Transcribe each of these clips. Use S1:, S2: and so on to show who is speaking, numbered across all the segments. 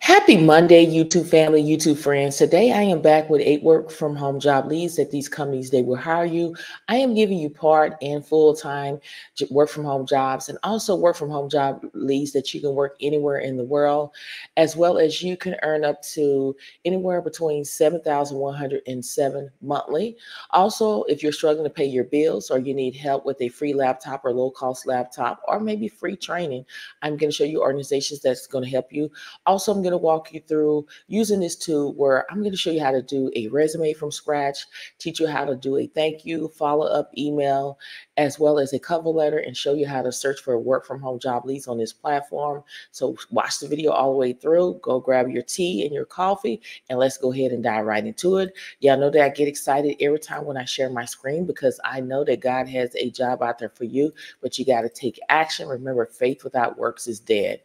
S1: Happy Monday, YouTube family, YouTube friends. Today I am back with 8 work from home job leads that these companies they will hire you. I am giving you part and full-time work from home jobs and also work from home job leads that you can work anywhere in the world, as well as you can earn up to anywhere between 7,107 monthly. Also, if you're struggling to pay your bills or you need help with a free laptop or low-cost laptop or maybe free training, I'm going to show you organizations that's going to help you. Also, I'm going to walk you through using this tool where I'm going to show you how to do a resume from scratch, teach you how to do a thank you, follow-up email, as well as a cover letter, and show you how to search for work from home job leads on this platform. So watch the video all the way through, go grab your tea and your coffee, and let's go ahead and dive right into it. Y'all know that I get excited every time when I share my screen because I know that God has a job out there for you, but you got to take action. Remember, faith without works is dead.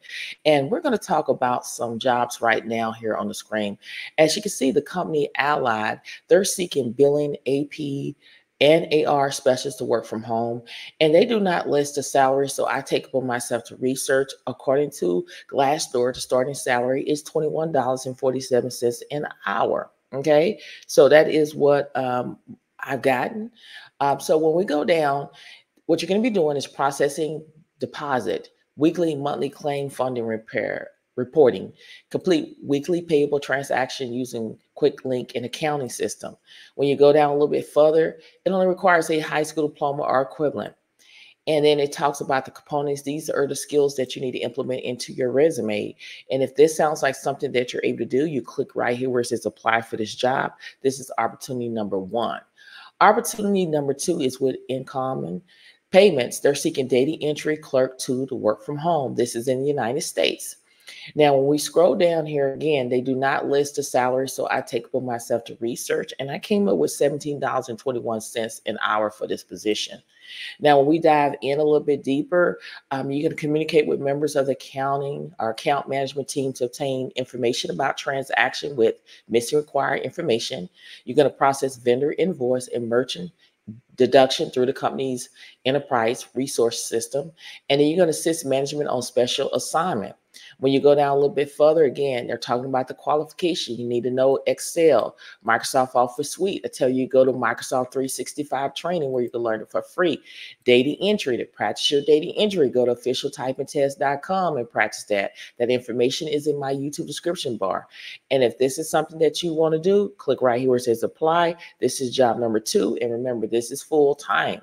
S1: And we're going to talk about some jobs right now here on the screen. As you can see, the company Allied, they're seeking billing, AP, and AR specialists to work from home. And they do not list a salary, so I take upon myself to research. According to Glassdoor, the starting salary is $21.47 an hour. Okay, so that is what I've gotten. So when we go down, what you're going to be doing is processing deposit, weekly, monthly claim funding reporting, complete weekly payable transaction using quick link and accounting system. When you go down a little bit further, it only requires a high school diploma or equivalent. And then it talks about the components. These are the skills that you need to implement into your resume. And if this sounds like something that you're able to do, you click right here where it says apply for this job. This is opportunity number 1. Opportunity number 2 is with InComm Payments. They're seeking data entry clerk 2 to work from home. This is in the United States. Now, when we scroll down here again, they do not list the salary, so I take upon myself to research, and I came up with $17.21 an hour for this position. Now, when we dive in a little bit deeper, you can communicate with members of the accounting or account management team to obtain information about transaction with missing required information. You're going to process vendor invoice and merchant deduction through the company's enterprise resource system. And then you're going to assist management on special assignment. When you go down a little bit further, again, they're talking about the qualification. You need to know Excel, Microsoft Office Suite. I tell you, go to Microsoft 365 training where you can learn it for free. Data entry, to practice your data entry, go to officialtypingtest.com and practice that. That information is in my YouTube description bar. And if this is something that you want to do, click right here where it says apply. This is job number 2. And remember, this is full time.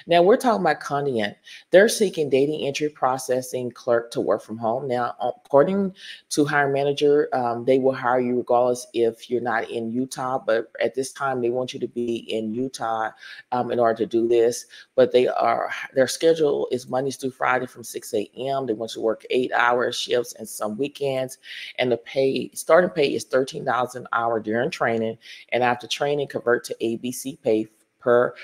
S1: Now we're talking about Conduent. They're seeking data entry processing clerk to work from home. Now, according to hiring manager, they will hire you regardless if you're not in Utah, but at this time they want you to be in Utah in order to do this. But their schedule is Mondays through Friday from 6 a.m. They want you to work 8-hour shifts and some weekends. And the starting pay is $13 an hour during training. And after training, convert to ABC pay per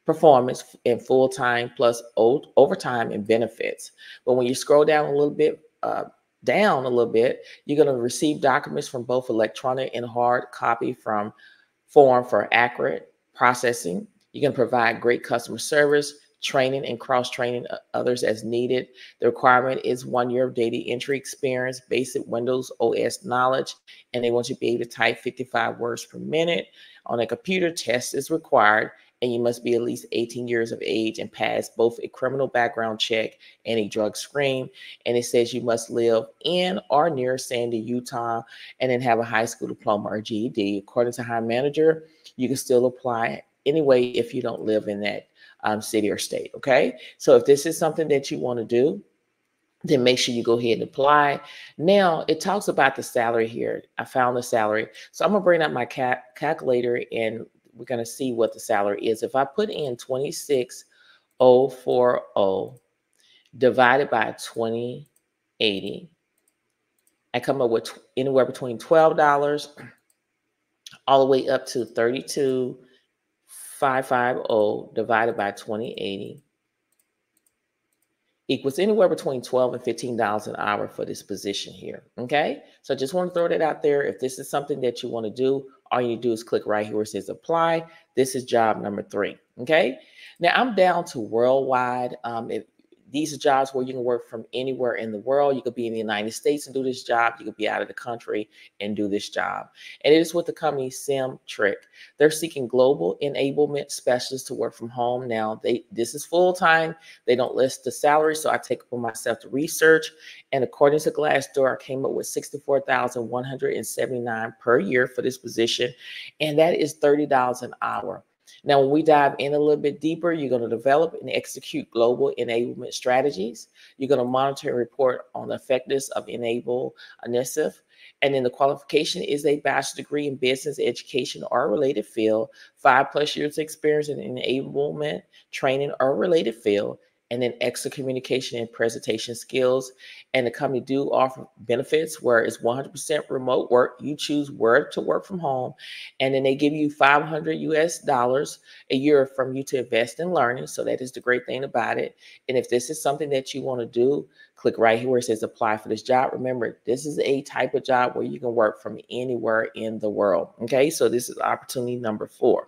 S1: performance and full-time plus overtime and benefits. But when you scroll down a little bit, you're going to receive documents from both electronic and hard copy from form for accurate processing. You can provide great customer service, training and cross-training others as needed. The requirement is 1 year of data entry experience, basic Windows OS knowledge, and they want you to be able to type 55 words per minute. On a computer, test is required, and you must be at least 18 years of age and pass both a criminal background check and a drug screen. And it says you must live in or near Sandy, Utah, and then have a high school diploma or GED. According to hiring manager, you can still apply anyway if you don't live in that city or state, okay? So if this is something that you want to do, then make sure you go ahead and apply. Now, it talks about the salary here. I found the salary. So I'm going to bring up my calculator and we're going to see what the salary is. If I put in 26,040 divided by 2080, I come up with anywhere between $12 all the way up to 32,550 divided by 2080 equals anywhere between $12 and $15 an hour for this position here. Okay, so I just want to throw that out there. If this is something that you want to do, all you do is click right here where it says apply. This is job number 3. Okay, now I'm down to worldwide. these are jobs where you can work from anywhere in the world. You could be in the United States and do this job. You could be out of the country and do this job. And it is with the company Sime Trik. They're seeking global enablement specialists to work from home. Now, this is full-time. They don't list the salary, so I take it upon myself to research. And according to Glassdoor, I came up with $64,179 per year for this position, and that is $30 an hour. Now, when we dive in a little bit deeper, you're going to develop and execute global enablement strategies. You're going to monitor and report on the effectiveness of Enable initiative. And then the qualification is a bachelor's degree in business, education, or related field, 5+ years experience in enablement, training, or related field, and then excellent communication and presentation skills. And the company do offer benefits where it's 100% remote work. You choose where to work from home. And then they give you $500 a year from you to invest in learning. So that is the great thing about it. And if this is something that you want to do, click right here where it says apply for this job. Remember, this is a type of job where you can work from anywhere in the world. Okay, so this is opportunity number 4.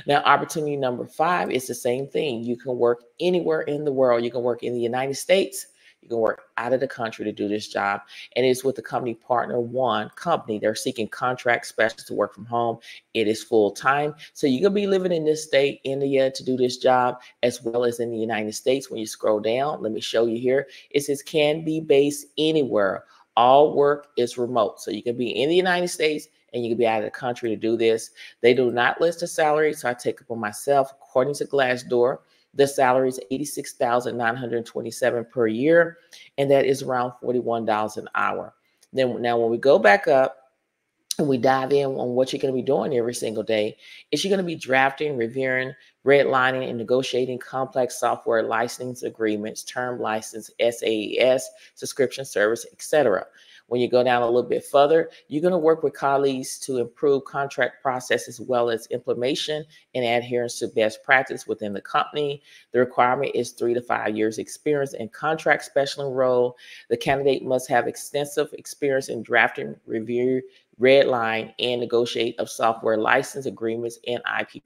S1: Now, opportunity number 5 is the same thing. You can work anywhere in the world. You can work in the United States. You can work out of the country to do this job. And it's with the company Partner One company. They're seeking contract specialists to work from home. It is full time. So you can be living in this state, India, to do this job, as well as in the United States. When you scroll down, let me show you here. It says can be based anywhere. All work is remote. So you can be in the United States and you can be out of the country to do this. They do not list a salary, so I take it upon myself. According to Glassdoor, the salary is $86,927 per year, and that is around $41 an hour. Now, when we go back up and we dive in on what you're going to be doing every single day, is you're going to be drafting, reviewing, redlining, and negotiating complex software licensing agreements, term license, SaaS, subscription service, etc. When you go down a little bit further, you're going to work with colleagues to improve contract process as well as implementation and adherence to best practice within the company. The requirement is 3 to 5 years experience in contract specialist role. The candidate must have extensive experience in drafting, review, redline, and negotiate of software license agreements and IP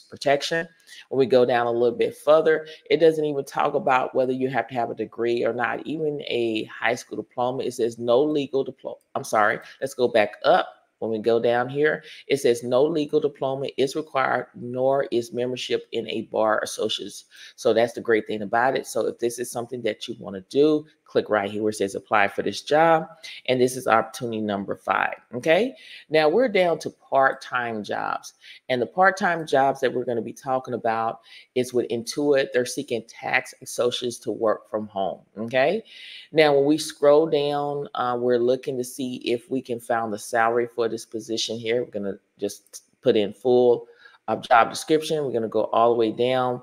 S1: protection. When we go down a little bit further, it doesn't even talk about whether you have to have a degree or not, even a high school diploma. It says no legal diploma. I'm sorry, let's go back up. When we go down here, it says no legal diploma is required, nor is membership in a bar associates. So that's the great thing about it. So if this is something that you want to do, click right here where it says apply for this job. And this is opportunity number 5. Okay. Now we're down to part-time jobs. And the part-time jobs that we're going to be talking about is with Intuit. They're seeking tax associates to work from home. Okay. Now, when we scroll down, we're looking to see if we can find the salary for this position here. We're going to just put in full job description. We're going to go all the way down.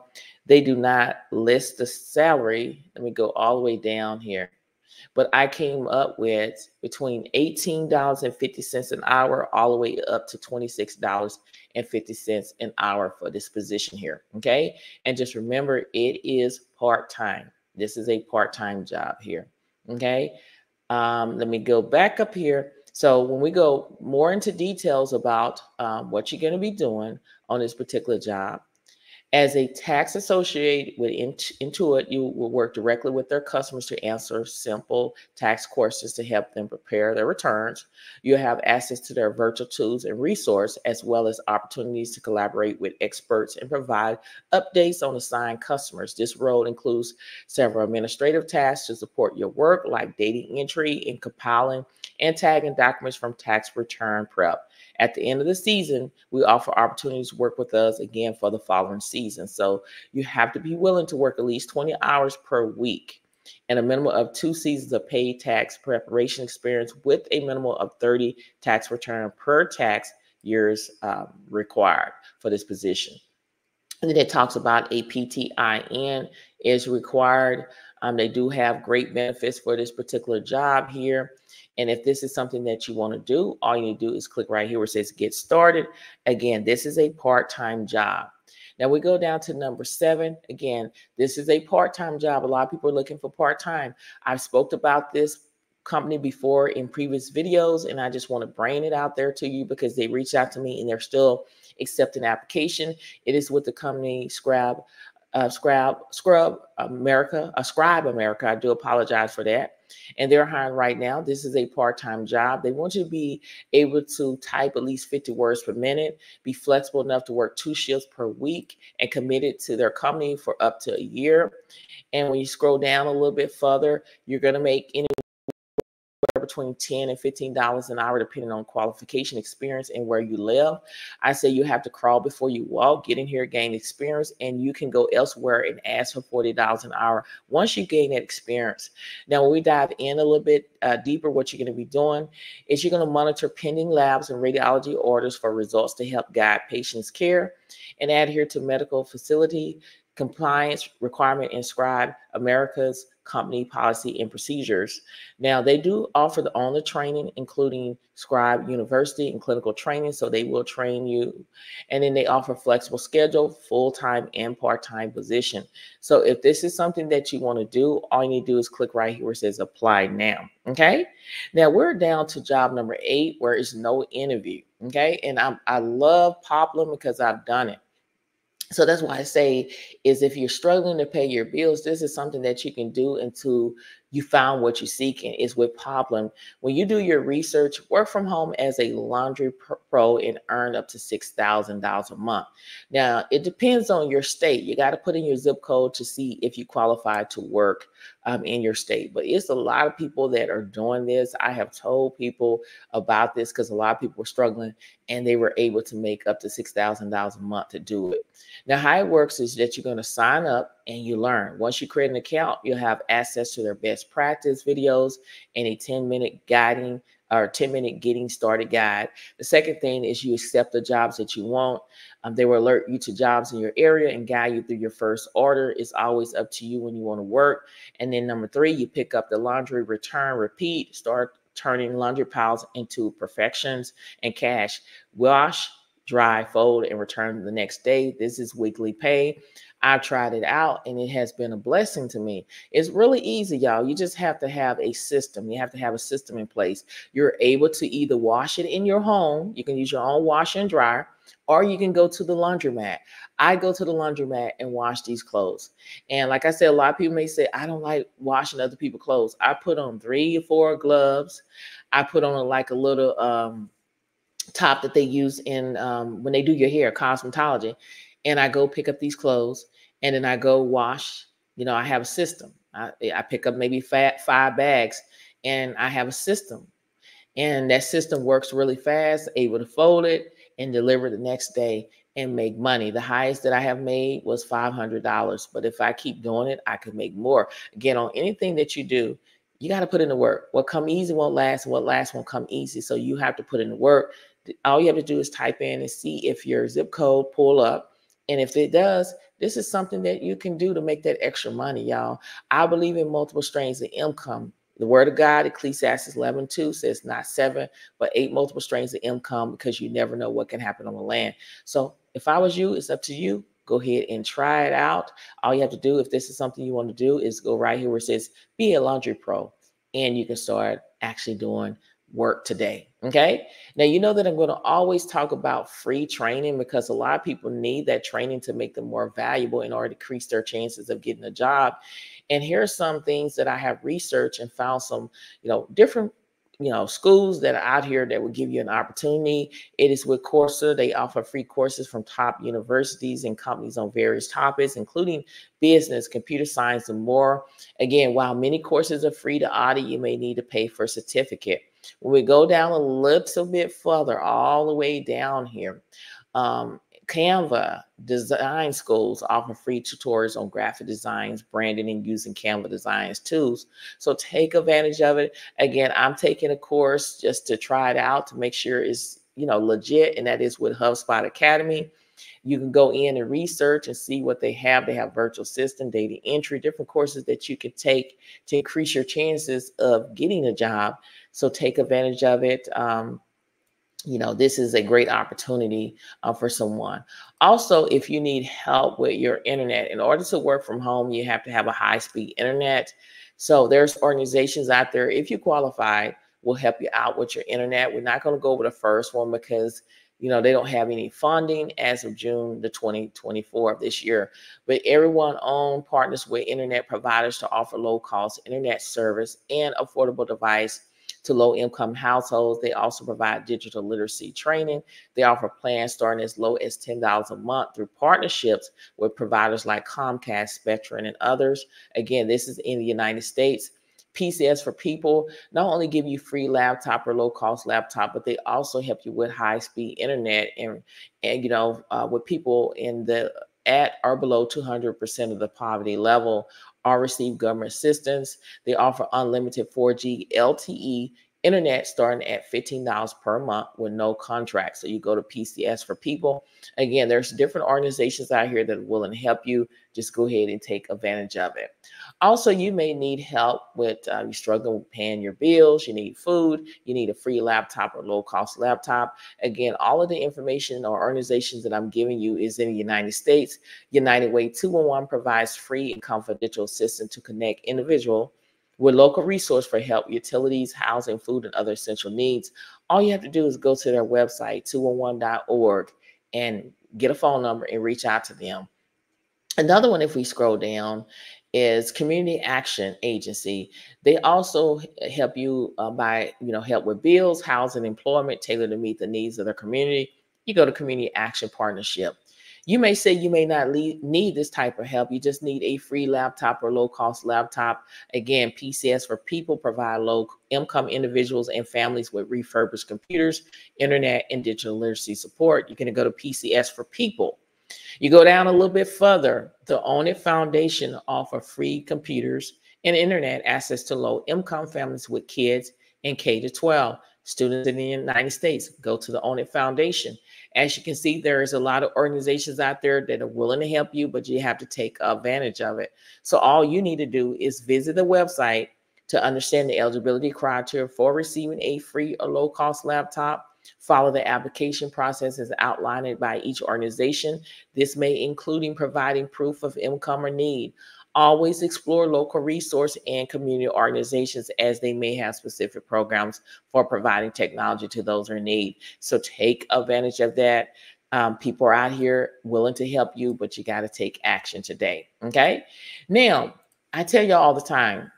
S1: They do not list the salary. Let me go all the way down here. But I came up with between $18.50 an hour all the way up to $26.50 an hour for this position here. Okay. And just remember, it is part-time. This is a part-time job here. Okay. Let me go back up here. So when we go more into details about what you're going to be doing on this particular job, as a tax associate with Intuit, you will work directly with their customers to answer simple tax questions to help them prepare their returns. You have access to their virtual tools and resources, as well as opportunities to collaborate with experts and provide updates on assigned customers. This role includes several administrative tasks to support your work, like data entry and compiling and tagging documents from tax return prep. At the end of the season, we offer opportunities to work with us again for the following season. So you have to be willing to work at least 20 hours per week and a minimum of 2 seasons of paid tax preparation experience with a minimum of 30 tax return per tax years required for this position. And then it talks about a PTIN is required. They do have great benefits for this particular job here. And if this is something that you want to do, all you need to do is click right here where it says get started. Again, this is a part-time job. Now we go down to number 7. Again, this is a part-time job. A lot of people are looking for part-time. I've spoke about this company before in previous videos, and I just want to bring it out there to you because they reached out to me and they're still accepting application. It is with the company Scribe. Scribe America. I do apologize for that. And they're hiring right now. This is a part-time job. They want you to be able to type at least 50 words per minute, be flexible enough to work 2 shifts per week, and committed to their company for up to a year. And when you scroll down a little bit further, you're going to make any between $10 and $15 an hour, depending on qualification, experience, and where you live. I say you have to crawl before you walk, get in here, gain experience, and you can go elsewhere and ask for $40 an hour once you gain that experience. Now, when we dive in a little bit deeper, what you're going to be doing is you're going to monitor pending labs and radiology orders for results to help guide patients' care and adhere to medical facility compliance requirement and Scribe America's company policy and procedures. Now, they do offer the on the training, including Scribe University and clinical training, so they will train you. And then they offer flexible schedule, full-time and part-time position. So if this is something that you want to do, all you need to do is click right here where it says apply now. Okay. Now we're down to job number 8, where it's no interview. Okay. And I love Poplin because I've done it. So that's why I say is if you're struggling to pay your bills, this is something that you can do until you found what you're seeking. Is with Poplin. When you do your research, work from home as a laundry pro and earn up to $6,000 a month. Now, it depends on your state. You got to put in your zip code to see if you qualify to work in your state. But it's a lot of people that are doing this. I have told people about this because a lot of people were struggling and they were able to make up to $6,000 a month to do it. Now, how it works is that you're going to sign up and you learn. Once you create an account, you'll have access to their best practice videos and a 10-minute guiding or 10-minute getting started guide. The second thing is you accept the jobs that you want. They will alert you to jobs in your area and guide you through your first order. It's always up to you when you want to work. And then number 3, you pick up the laundry, return, repeat, start turning laundry piles into perfections and cash. Wash, dry, fold, and return the next day. This is weekly pay. I've tried it out and it has been a blessing to me. It's really easy, y'all. You just have to have a system. You have to have a system in place. You're able to either wash it in your home. You can use your own washer and dryer, or you can go to the laundromat. I go to the laundromat and wash these clothes. And like I said, a lot of people may say, I don't like washing other people's clothes. I put on 3 or 4 gloves. I put on like a little top that they use in when they do your hair, cosmetology. And I go pick up these clothes and then I go wash. You know, I have a system. I pick up maybe 5 bags and I have a system. And that system works really fast, able to fold it and deliver the next day and make money. The highest that I have made was $500. But if I keep doing it, I could make more. Again, on anything that you do, you got to put in the work. What come easy won't last, and what lasts won't come easy. So you have to put in the work. All you have to do is type in and see if your zip code pull up. And if it does, this is something that you can do to make that extra money, y'all. I believe in multiple streams of income. The word of God, Ecclesiastes 11:2 says not 7, but 8 multiple streams of income, because you never know what can happen on the land. So if I was you, it's up to you. Go ahead and try it out. All you have to do, if this is something you want to do, is go right here where it says be a laundry pro, and you can start actually doing work today. Okay. Now, you know that I'm going to always talk about free training because a lot of people need that training to make them more valuable in order to increase their chances of getting a job. And here are some things that I have researched and found some, different, schools that are out here that will give you an opportunity. It is with Coursera. They offer free courses from top universities and companies on various topics, including business, computer science, and more. Again, while many courses are free to audit, you may need to pay for a certificate. When we go down a little bit further, all the way down here, Canva design schools offer free tutorials on graphic designs, branding, and using Canva designs tools. So take advantage of it. Again, I'm taking a course just to try it out to make sure it's, legit. And that is with HubSpot Academy. You can go in and research and see what they have. They have virtual assistant, data entry, different courses that you can take to increase your chances of getting a job. So take advantage of it. This is a great opportunity for someone. Also, if you need help with your internet, in order to work from home, you have to have a high-speed internet. So there's organizations out there, if you qualify, will help you out with your internet. We're not going to go over the first one because they don't have any funding as of June the 2024 of this year. But everyone partners with internet providers to offer low-cost internet service and affordable device to low-income households. They also provide digital literacy training. They offer plans starting as low as $10 a month through partnerships with providers like Comcast, Spectrum, and others. Again, this is in the United States. PCS for People not only give you free laptop or low-cost laptop, but they also help you with high-speed internet and with people at or below 200% of the poverty level or receive government assistance. They offer unlimited 4G LTE internet starting at $15 per month with no contract. So you go to PCS for People. Again, there's different organizations out here that are willing to help you. Just go ahead and take advantage of it. Also, you may need help with you struggling with paying your bills, you need food, you need a free laptop or low-cost laptop. Again, all of the information or organizations that I'm giving you is in the United States. United Way 211 provides free and confidential assistance to connect individuals with local resource for help, utilities, housing, food, and other essential needs. All you have to do is go to their website, 211.org, and get a phone number and reach out to them. Another one, if we scroll down, is Community Action Agency. They also help you by help with bills, housing, employment, tailored to meet the needs of their community. You go to Community Action Partnership. You may say you may not need this type of help. You just need a free laptop or low-cost laptop. Again, PCS for People provide low-income individuals and families with refurbished computers, internet, and digital literacy support. You're going to go to PCS for People. You go down a little bit further, the Own It Foundation offer free computers and internet access to low-income families with kids in K-12. Students in the United States, go to the Own It Foundation. As you can see, there is a lot of organizations out there that are willing to help you, but you have to take advantage of it. So all you need to do is visit the website to understand the eligibility criteria for receiving a free or low-cost laptop. Follow the application process as outlined by each organization. This may include providing proof of income or need. Always explore local resource and community organizations as they may have specific programs for providing technology to those in need. So take advantage of that. People are out here willing to help you, but you got to take action today. Okay. Now, I tell you all the time,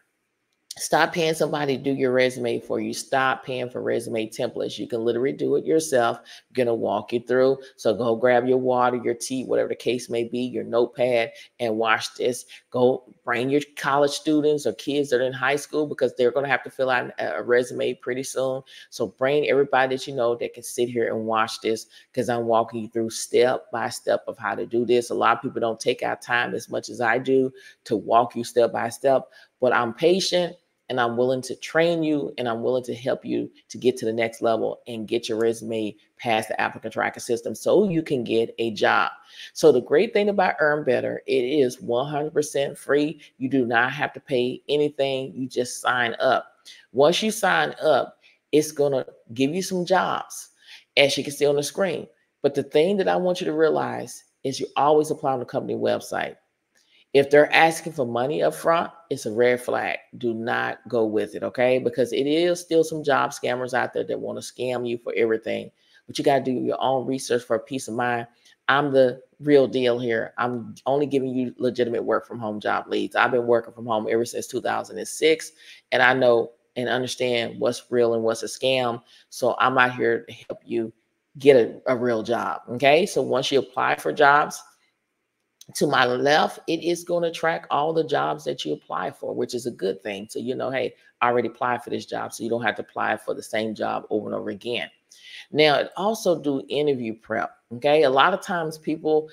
S1: stop paying somebody to do your resume for you. Stop paying for resume templates. You can literally do it yourself. I'm going to walk you through. So go grab your water, your tea, whatever the case may be, your notepad, and watch this. Go bring your college students or kids that are in high school because they're going to have to fill out a resume pretty soon. So bring everybody that you know that can sit here and watch this because I'm walking you through step by step of how to do this. A lot of people don't take out time as much as I do to walk you step by step, but I'm patient. And I'm willing to train you and I'm willing to help you to get to the next level and get your resume past the applicant tracker system so you can get a job. So the great thing about Earn Better, it is 100% free. You do not have to pay anything. You just sign up. Once you sign up, it's going to give you some jobs, as you can see on the screen. But the thing that I want you to realize is you always apply on the company website. If they're asking for money up front, it's a red flag. Do not go with it, okay? Because it is still some job scammers out there that want to scam you for everything. But you got to do your own research for peace of mind. I'm the real deal here. I'm only giving you legitimate work from home job leads. I've been working from home ever since 2006, and I know and understand what's real and what's a scam. So I'm out here to help you get a real job, okay? So once you apply for jobs, to my left, it is going to track all the jobs that you apply for, which is a good thing. So, hey, I already applied for this job, so you don't have to apply for the same job over and over again. Now, it also do interview prep, okay? A lot of times people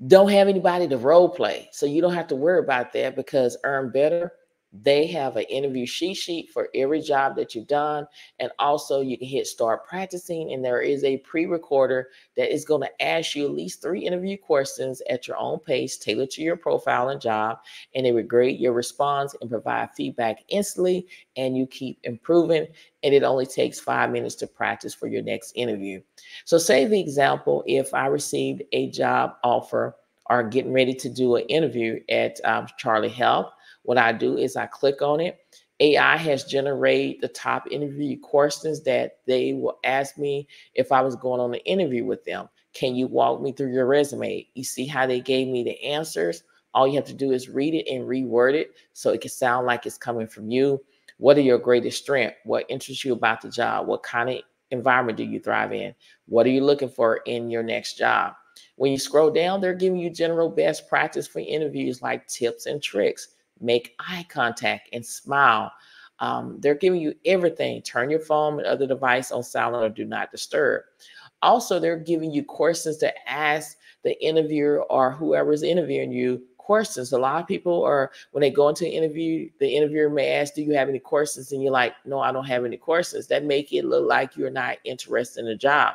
S1: don't have anybody to role play, so you don't have to worry about that because Earn Better, they have an interview cheat sheet for every job that you've done. And also you can hit start practicing. And there is a pre-recorder that is going to ask you at least 3 interview questions at your own pace, tailored to your profile and job. And they will grade your response and provide feedback instantly. And you keep improving. And it only takes 5 minutes to practice for your next interview. So say the example, if I received a job offer or getting ready to do an interview at Charlie Health, what I do is I click on it AI has generated the top interview questions that they will ask me if I was going on an interview with them. Can you walk me through your resume? You see how they gave me the answers? All you have to do is read it and reword it so it can sound like it's coming from you. What are your greatest strengths? What interests you about the job? What kind of environment do you thrive in? What are you looking for in your next job? When you scroll down, they're giving you general best practice for interviews like tips and tricks. Make eye contact and smile. They're giving you everything. Turn your phone and other device on silent or do not disturb. Also, they're giving you questions to ask the interviewer or whoever's interviewing you questions. A lot of people are, when they go into an interview, the interviewer may ask, do you have any questions? And you're like, no, I don't have any questions. That make it look like you're not interested in the job.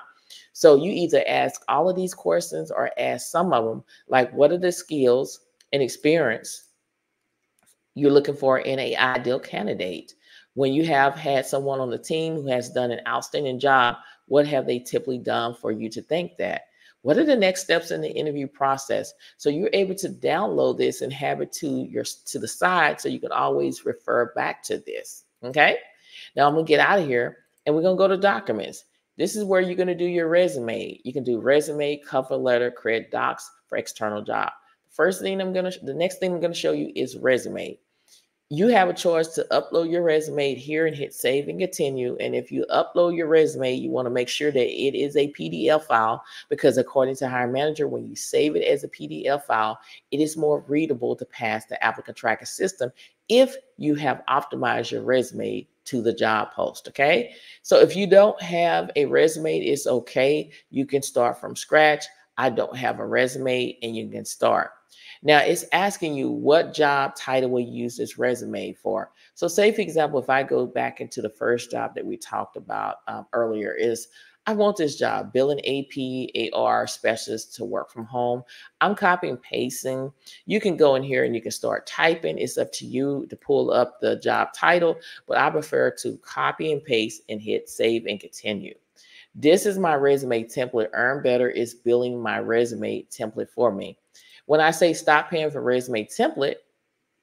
S1: So you either ask all of these questions or ask some of them, like what are the skills and experience you're looking for in an ideal candidate? When you have had someone on the team who has done an outstanding job, what have they typically done for you to think that? What are the next steps in the interview process? So you're able to download this and have it to the side so you can always refer back to this. Okay. Now I'm gonna get out of here and we're gonna go to documents. This is where you're gonna do your resume. You can do resume, cover letter, create docs for external job. The next thing I'm gonna show you is resume. You have a choice to upload your resume here and hit save and continue. And if you upload your resume, you want to make sure that it is a PDF file, because according to hiring manager, when you save it as a PDF file, it is more readable to pass the applicant tracker system if you have optimized your resume to the job post. Okay. So if you don't have a resume, it's okay. You can start from scratch. I don't have a resume and you can start. Now it's asking you what job title will you use this resume for. So say, for example, if I go back into the first job that we talked about earlier, is I want this job, billing AP, AR specialist to work from home. I'm copying and pasting. You can go in here and you can start typing. It's up to you to pull up the job title, but I prefer to copy and paste and hit save and continue. This is my resume template. Earn Better is building my resume template for me. When I say stop paying for resume template,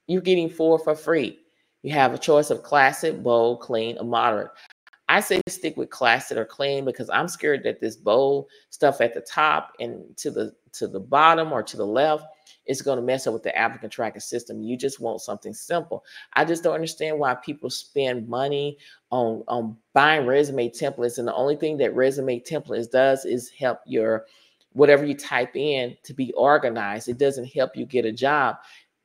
S1: you're getting 4 for free. You have a choice of classic, bold, clean, or moderate. I say stick with classic or clean because I'm scared that this bold stuff at the top and to the bottom or to the left is going to mess up with the applicant tracking system. You just want something simple. I just don't understand why people spend money on buying resume templates, and the only thing that resume templates does is help your whatever you type in to be organized. It doesn't help you get a job.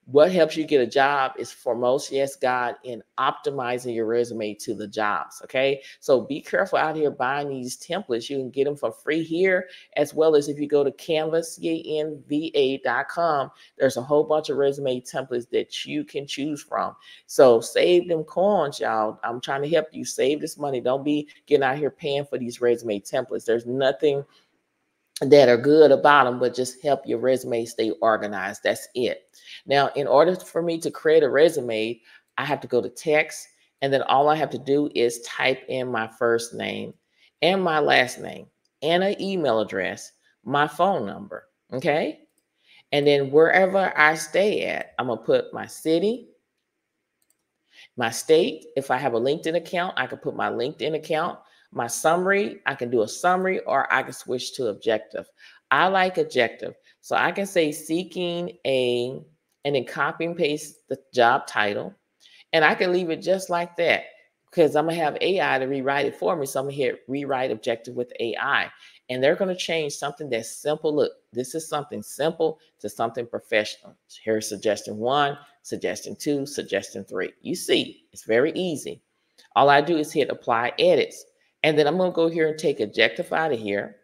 S1: What helps you get a job is foremost, yes, God, in optimizing your resume to the jobs. Okay. So be careful out here buying these templates. You can get them for free here, as well as if you go to canva.com, there's a whole bunch of resume templates that you can choose from. So save them coins, y'all. I'm trying to help you save this money. Don't be getting out here paying for these resume templates. There's nothing that are good about them, but just help your resume stay organized. That's it. Now, in order for me to create a resume, I have to go to text, and then all I have to do is type in my first name and my last name and an email address, my phone number. Okay. And then wherever I stay at, I'm going to put my city, my state. If I have a LinkedIn account, I can put my LinkedIn account. My summary, I can do a summary, or I can switch to objective. I like objective. So I can say seeking and then copy and paste the job title. And I can leave it just like that because I'm going to have AI to rewrite it for me. So I'm going to hit rewrite objective with AI. And they're going to change something that's simple. Look, this is something simple to something professional. Here's suggestion 1, suggestion 2, suggestion 3. You see, it's very easy. All I do is hit apply edits. And then I'm going to go here and take objective out of here.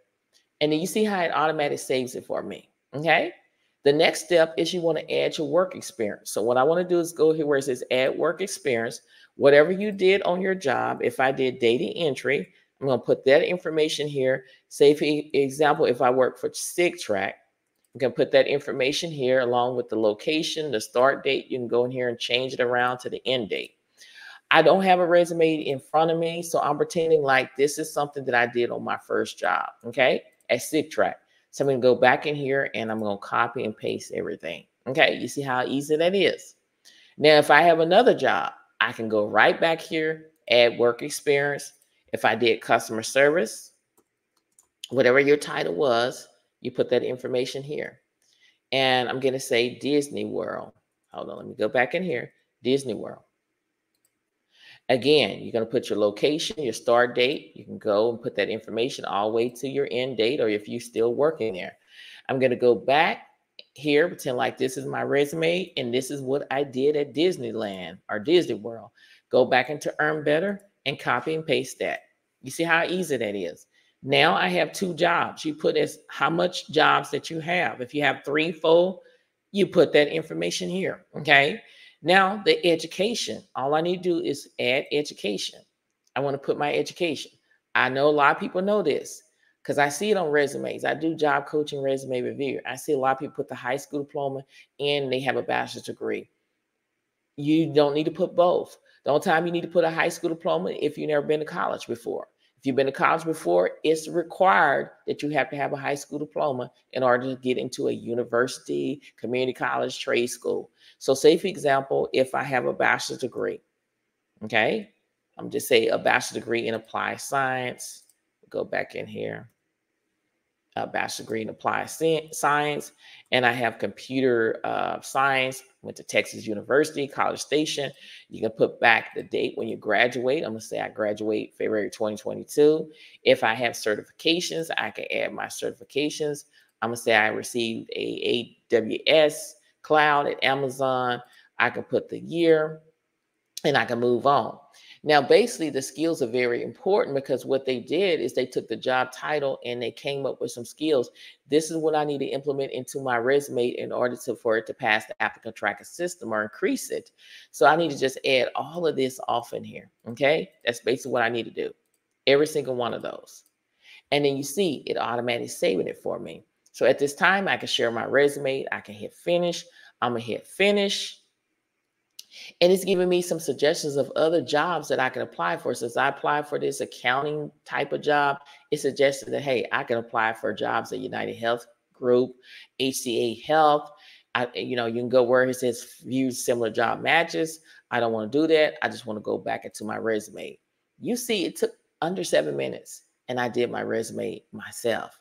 S1: And then you see how it automatically saves it for me. Okay. The next step is you want to add your work experience. So what I want to do is go here where it says add work experience. Whatever you did on your job, if I did data entry, I'm going to put that information here. Say, for example, if I work for SigTrack, I'm going to put that information here along with the location, the start date. You can go in here and change it around to the end date. I don't have a resume in front of me, so I'm pretending like this is something that I did on my first job, okay, at SigTrack. So I'm going to go back in here and I'm going to copy and paste everything. Okay, you see how easy that is. Now, if I have another job, I can go right back here, add work experience. If I did customer service, whatever your title was, you put that information here. And I'm going to say Disney World. Hold on, let me go back in here. Disney World. Again, you're going to put your location, your start date. You can go and put that information all the way to your end date, or if you're still working there. I'm going to go back here, pretend like this is my resume, and this is what I did at Disneyland or Disney World. Go back into Earn Better and copy and paste that. You see how easy that is. Now I have 2 jobs. You put as how much jobs that you have. If you have 3, 4, you put that information here, okay? Now the education, all I need to do is add education. I want to put my education. I know a lot of people know this because I see it on resumes. I do job coaching resume review. I see a lot of people put the high school diploma and they have a bachelor's degree. You don't need to put both. The only time you need to put a high school diploma if you've never been to college before. If you've been to college before, it's required that you have to have a high school diploma in order to get into a university, community college, trade school. So say, for example, if I have a bachelor's degree, okay, I'm just say a bachelor's degree in applied science. Go back in here. A bachelor's degree in applied science, and I have computer science, went to Texas University, College Station. You can put back the date when you graduate. I'm going to say I graduate February 2022. If I have certifications, I can add my certifications. I'm going to say I received a AWS cloud at Amazon. I can put the year, and I can move on. Now, basically, the skills are very important because what they did is they took the job title and they came up with some skills. This is what I need to implement into my resume in order for it to pass the applicant tracking system or increase it. So I need to just add all of this off in here. Okay, that's basically what I need to do. Every single one of those. And then you see it automatically saving it for me. So at this time, I can share my resume. I can hit finish. I'm going to hit finish. And it's giving me some suggestions of other jobs that I can apply for. Since I applied for this accounting type of job, it suggested that, hey, I can apply for jobs at United Health Group, HCA Health. You can go where it says view similar job matches. I don't want to do that. I just want to go back into my resume. You see, it took under 7 minutes and I did my resume myself.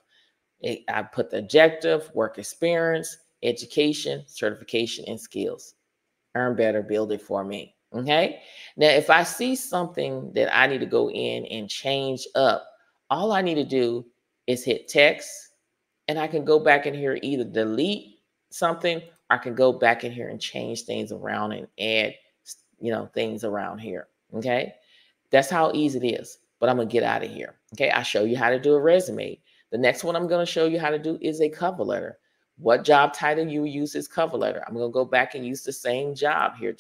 S1: I put the objective, work experience, education, certification, and skills. Earn Better, build it for me. Okay. Now, if I see something that I need to go in and change up, all I need to do is hit text, and I can go back in here, either delete something, or I can go back in here and change things around and add, things around here. Okay. That's how easy it is. But I'm going to get out of here. Okay. I'll show you how to do a resume. The next one I'm going to show you how to do is a cover letter. What job title you use as cover letter. I'm going to go back and use the same job here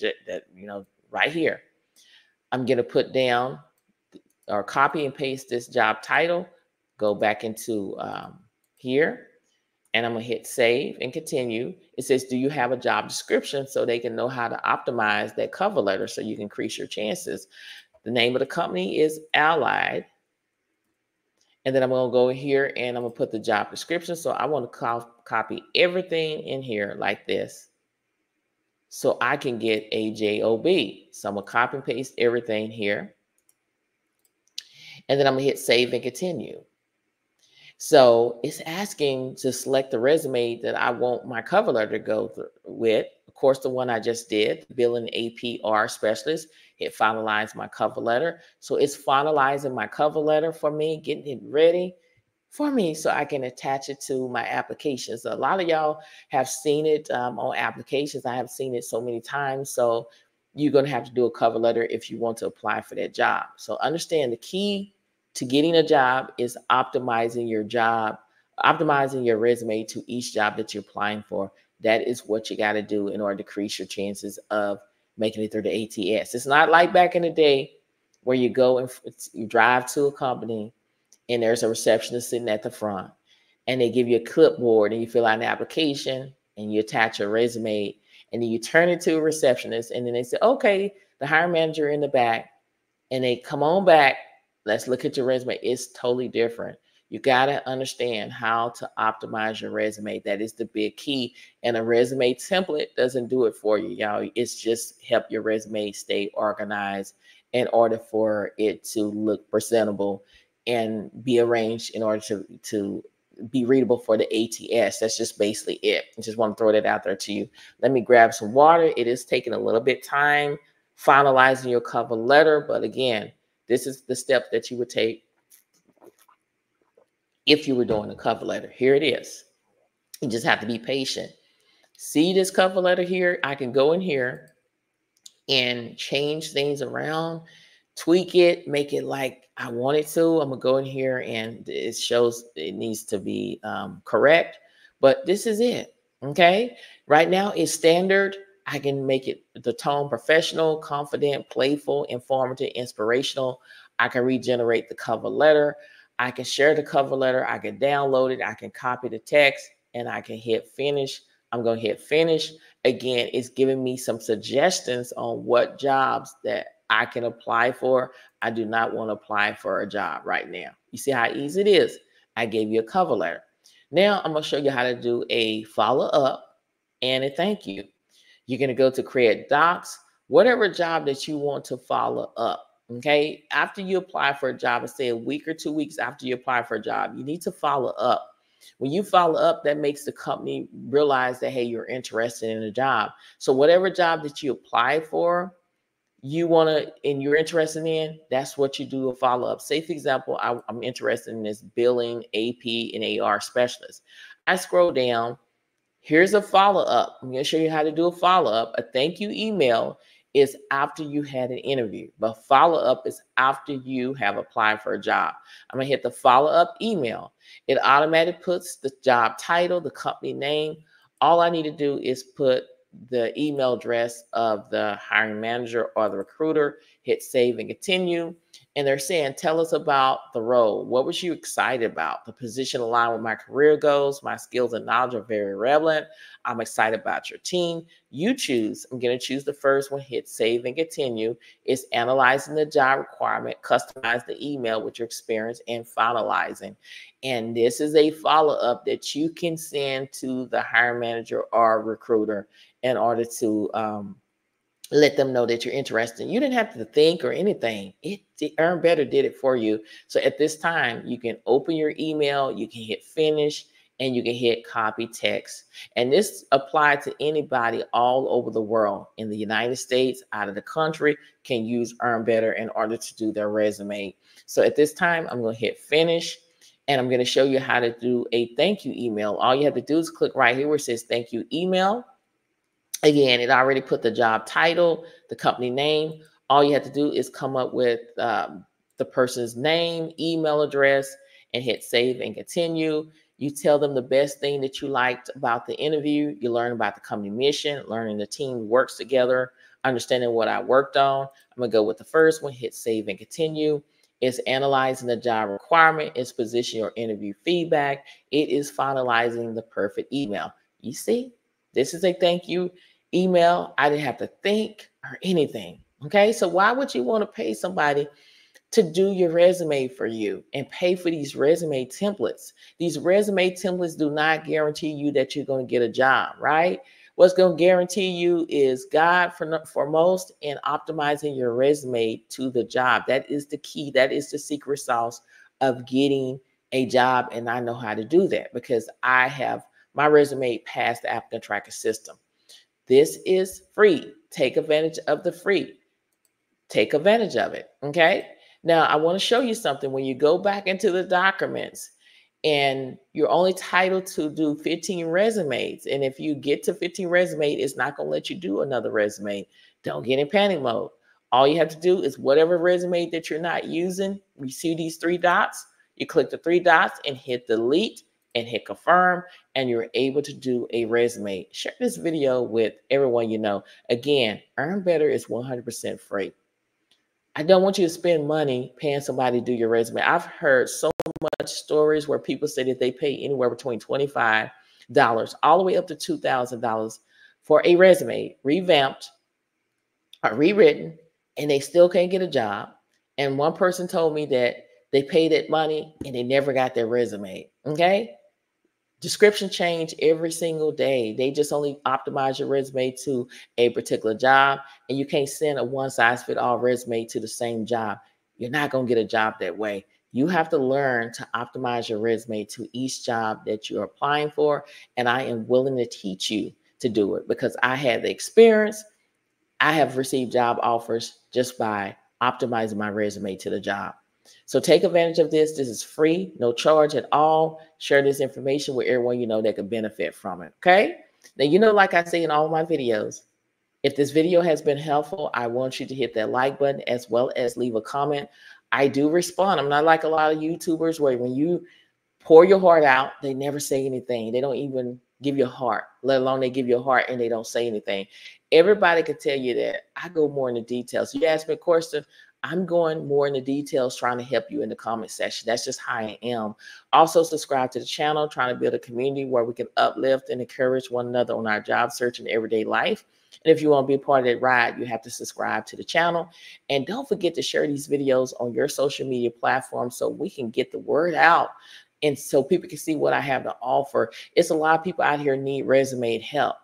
S1: right here. I'm going to put down or copy and paste this job title, go back into here, and I'm going to hit save and continue. It says, do you have a job description, so they can know how to optimize that cover letter so you can increase your chances. The name of the company is Allied. And then I'm going to go here and I'm going to put the job description. So I want to copy everything in here like this so I can get a job. So I'm going to copy and paste everything here. And then I'm going to hit save and continue. So it's asking to select the resume that I want my cover letter to go with. Of course, the one I just did, billing APR specialist, hit finalize my cover letter. So it's finalizing my cover letter for me, getting it ready for me so I can attach it to my applications. A lot of y'all have seen it on applications. I have seen it so many times. So you're going to have to do a cover letter if you want to apply for that job. So understand the key to getting a job is optimizing your job, optimizing your resume to each job that you're applying for. That is what you got to do in order to increase your chances of making it through the ATS. It's not like back in the day where you go and you drive to a company and there's a receptionist sitting at the front and they give you a clipboard and you fill out an application and you attach your resume and then you turn it to a receptionist and then they say, okay, the hiring manager in the back, and they come on back. Let's look at your resume. It's totally different. You got to understand how to optimize your resume. That is the big key. And a resume template doesn't do it for you, y'all. It's just help your resume stay organized in order for it to look presentable and be arranged in order to be readable for the ATS. That's just basically it. I just want to throw that out there to you. Let me grab some water. It is taking a little bit time finalizing your cover letter, but again, this is the step that you would take if you were doing a cover letter. Here it is. You just have to be patient. See this cover letter here? I can go in here and change things around, tweak it, make it like I want it to. I'm gonna go in here and it shows it needs to be correct, but this is it. Okay, right now it's standard. I can make it the tone professional, confident, playful, informative, inspirational. I can regenerate the cover letter. I can share the cover letter. I can download it. I can copy the text and I can hit finish. I'm going to hit finish. Again, it's giving me some suggestions on what jobs that I can apply for. I do not want to apply for a job right now. You see how easy it is? I gave you a cover letter. Now I'm going to show you how to do a follow-up and a thank you. You're going to go to create docs, whatever job that you want to follow up. Okay. After you apply for a job, let's say a week or 2 weeks after you apply for a job, you need to follow up. When you follow up, that makes the company realize that, hey, you're interested in a job. So whatever job that you apply for, you want to, and you're interested in, that's what you do a follow up. Say, for example, I'm interested in this billing, AP, and AR specialist. I scroll down. Here's a follow-up. I'm going to show you how to do a follow-up. A thank you email is after you had an interview, but follow-up is after you have applied for a job. I'm going to hit the follow-up email. It automatically puts the job title, the company name. All I need to do is put the email address of the hiring manager or the recruiter, hit save and continue. And they're saying, tell us about the role. What was you excited about? The position aligned with my career goals. My skills and knowledge are very relevant. I'm excited about your team. You choose. I'm going to choose the first one, hit save and continue. It's analyzing the job requirement, customize the email with your experience, and finalizing. And this is a follow-up that you can send to the hiring manager or recruiter in order to let them know that you're interested. You didn't have to think or anything. Earn Better did it for you. So at this time, you can open your email, you can hit finish, and you can hit copy text. And this applies to anybody all over the world. In the United States, out of the country, can use Earn Better in order to do their resume. So at this time, I'm going to hit finish. And I'm going to show you how to do a thank you email. All you have to do is click right here where it says thank you email. Again, it already put the job title, the company name. All you have to do is come up with the person's name, email address, and hit save and continue. You tell them the best thing that you liked about the interview. You learn about the company mission, learning the team works together, understanding what I worked on. I'm going to go with the first one, hit save and continue. It's analyzing the job requirement. It's positioning your interview feedback. It is finalizing the perfect email. You see, this is a thank you email. I didn't have to think or anything. Okay, so why would you want to pay somebody to do your resume for you and pay for these resume templates? These resume templates do not guarantee you that you're going to get a job, right? What's going to guarantee you is God foremost and optimizing your resume to the job. That is the key. That is the secret sauce of getting a job. And I know how to do that because I have my resume passed the applicant tracker system. This is free. Take advantage of the free. Take advantage of it. Okay. Now I want to show you something. When you go back into the documents and you're only titled to do 15 resumes. And if you get to 15 resumes, it's not going to let you do another resume. Don't get in panic mode. All you have to do is whatever resume that you're not using, you see these three dots, you click the three dots and hit delete and hit confirm, and you're able to do a resume. Share this video with everyone you know. Again, Earn Better is 100% free. I don't want you to spend money paying somebody to do your resume. I've heard so much stories where people say that they pay anywhere between $25 all the way up to $2,000 for a resume, revamped or rewritten, and they still can't get a job. And one person told me that They pay that money and they never got their resume. Okay. Description change every single day. They just only optimize your resume to a particular job, and you can't send a one size fit all resume to the same job. You're not going to get a job that way. You have to learn to optimize your resume to each job that you're applying for. And I am willing to teach you to do it because I had the experience. I have received job offers just by optimizing my resume to the job. So take advantage of this. This is free, no charge at all. Share this information with everyone you know that could benefit from it. Okay. Now, you know, like I say in all my videos, if this video has been helpful, I want you to hit that like button as well as leave a comment. I do respond. I'm not like a lot of YouTubers where when you pour your heart out, they never say anything. They don't even give you a heart, let alone they give you a heart and they don't say anything. Everybody can tell you that. I go more into details. You ask me a question, I'm going more into details, trying to help you in the comment section. That's just how I am. Also, subscribe to the channel, trying to build a community where we can uplift and encourage one another on our job search and everyday life. And if you want to be a part of that ride, you have to subscribe to the channel. And don't forget to share these videos on your social media platforms so we can get the word out and so people can see what I have to offer. It's a lot of people out here need resume help.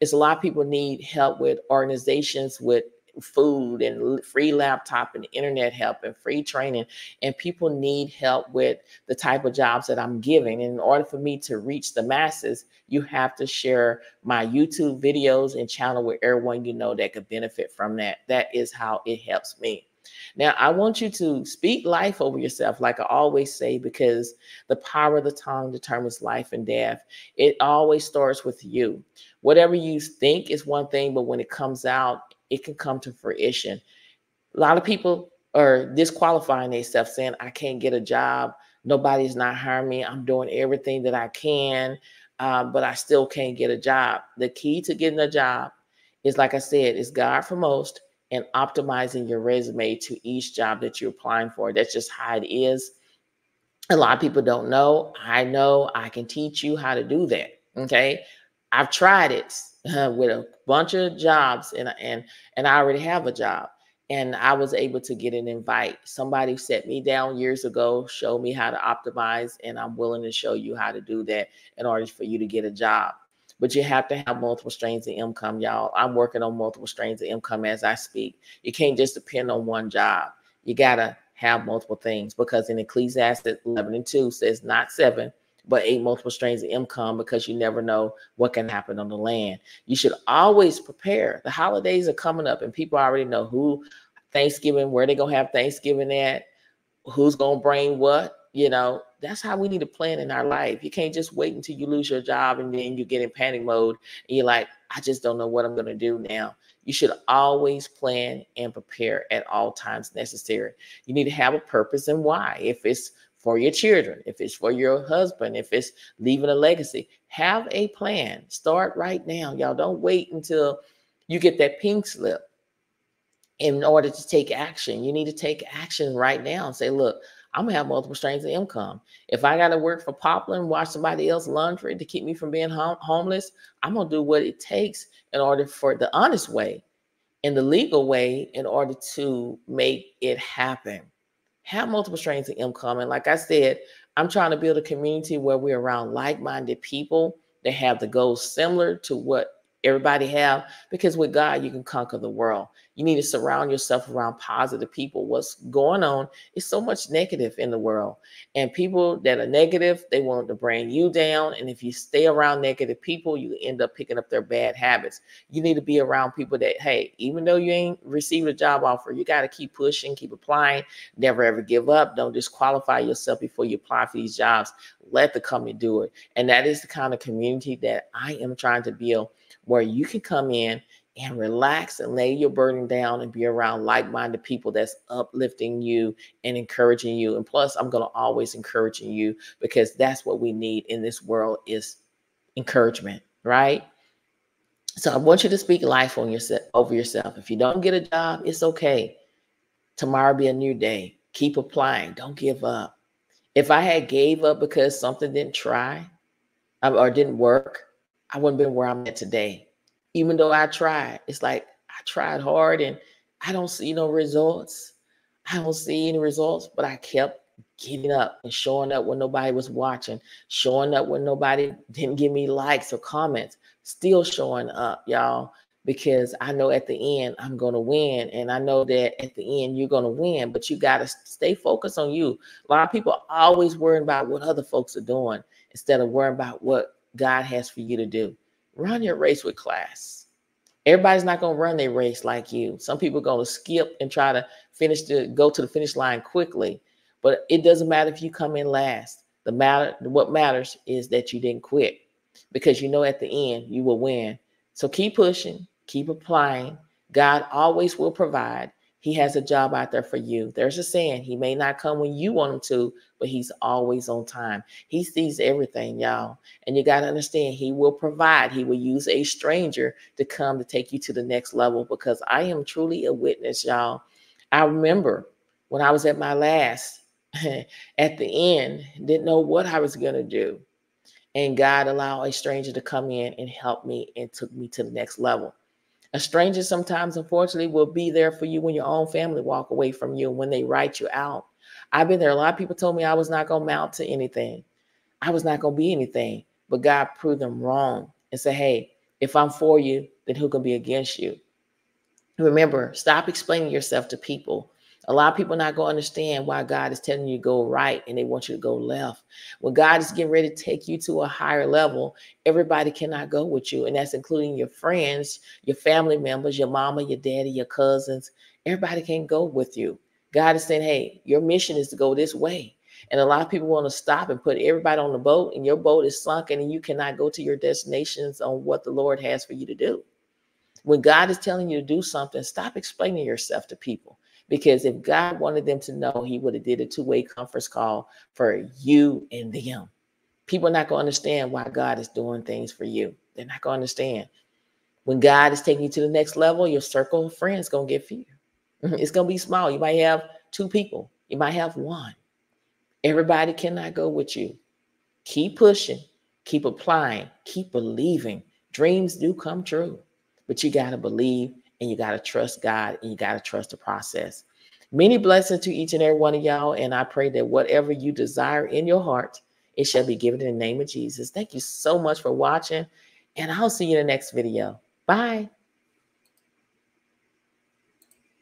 S1: It's a lot of people need help with organizations, with food and free laptop and internet help and free training. And people need help with the type of jobs that I'm giving. And in order for me to reach the masses, you have to share my YouTube videos and channel with everyone you know that could benefit from that. That is how it helps me. Now, I want you to speak life over yourself, like I always say, because the power of the tongue determines life and death. It always starts with you. Whatever you think is one thing, but when it comes out, it can come to fruition. A lot of people are disqualifying themselves, saying, I can't get a job. Nobody's not hiring me. I'm doing everything that I can, but I still can't get a job. The key to getting a job is, like I said, is God for most and optimizing your resume to each job that you're applying for. That's just how it is. A lot of people don't know. I know. I can teach you how to do that. Okay. I've tried it with a bunch of jobs and I already have a job. And I was able to get an invite. Somebody set me down years ago, showed me how to optimize, and I'm willing to show you how to do that in order for you to get a job. But you have to have multiple streams of income, y'all. I'm working on multiple streams of income as I speak. You can't just depend on one job. You got to have multiple things, because in Ecclesiastes 11:2 says not 7, but 8 multiple streams of income, because you never know what can happen on the land. You should always prepare. The holidays are coming up and people already know who Thanksgiving, where they're going to have Thanksgiving at, who's going to bring what. You know, that's how we need to plan in our life. You can't just wait until you lose your job and then you get in panic mode and you're like, I just don't know what I'm going to do now. You should always plan and prepare at all times necessary. You need to have a purpose and why. If it's for your children, if it's for your husband, if it's leaving a legacy, have a plan. Start right now. Y'all don't wait until you get that pink slip in order to take action. You need to take action right now and say, look, I'm gonna have multiple streams of income. If I got to work for Poplin, watch somebody else laundry to keep me from being homeless, I'm gonna do what it takes in order for the honest way and the legal way in order to make it happen. Have multiple streams of income. And like I said, I'm trying to build a community where we're around like-minded people that have the goals similar to what everybody have, because with God, you can conquer the world. You need to surround yourself around positive people. What's going on is so much negative in the world, and people that are negative, they want to bring you down. And if you stay around negative people, you end up picking up their bad habits. You need to be around people that, hey, even though you ain't received a job offer, you got to keep pushing, keep applying, never ever give up. Don't disqualify yourself before you apply for these jobs. Let the company do it. And that is the kind of community that I am trying to build, where you can come in and relax and lay your burden down and be around like-minded people that's uplifting you and encouraging you. And plus, I'm going to always encourage you, because that's what we need in this world, is encouragement, right? So I want you to speak life on yourself, over yourself. If you don't get a job, it's okay. Tomorrow be a new day. Keep applying. Don't give up. If I had gave up because something didn't try or didn't work, I wouldn't been where I'm at today. Even though I tried, it's like I tried hard and I don't see no results. I don't see any results, but I kept getting up and showing up when nobody was watching, showing up when nobody didn't give me likes or comments, still showing up, y'all, because I know at the end I'm going to win. And I know that at the end you're going to win, but you got to stay focused on you. A lot of people are always worrying about what other folks are doing instead of worrying about what God has for you to do. Run your race with class. Everybody's not going to run their race like you. Some people are going to skip and try to go to the finish line quickly. But it doesn't matter if you come in last. What matters is that you didn't quit, because you know at the end you will win. So keep pushing, keep applying. God always will provide. He has a job out there for you. There's a saying, he may not come when you want him to, but he's always on time. He sees everything, y'all. And you got to understand, he will provide. He will use a stranger to come to take you to the next level, because I am truly a witness, y'all. I remember when I was at my last, at the end, didn't know what I was going to do. And God allowed a stranger to come in and help me and took me to the next level. A stranger sometimes, unfortunately, will be there for you when your own family walk away from you and when they write you out. I've been there. A lot of people told me I was not going to mount to anything. I was not going to be anything. But God proved them wrong and said, hey, if I'm for you, then who can be against you? Remember, stop explaining yourself to people. A lot of people are not going to understand why God is telling you to go right and they want you to go left. When God is getting ready to take you to a higher level, everybody cannot go with you. And that's including your friends, your family members, your mama, your daddy, your cousins. Everybody can't go with you. God is saying, hey, your mission is to go this way. And a lot of people want to stop and put everybody on the boat, and your boat is sunken and you cannot go to your destinations on what the Lord has for you to do. When God is telling you to do something, stop explaining yourself to people. Because if God wanted them to know, he would have did a two-way conference call for you and them. People are not going to understand why God is doing things for you. They're not going to understand. When God is taking you to the next level, your circle of friends is going to get fewer. It's going to be small. You might have 2 people. You might have 1. Everybody cannot go with you. Keep pushing. Keep applying. Keep believing. Dreams do come true. But you got to believe, and you got to trust God, and you got to trust the process. Many blessings to each and every one of y'all. And I pray that whatever you desire in your heart, it shall be given in the name of Jesus. Thank you so much for watching. And I'll see you in the next video. Bye.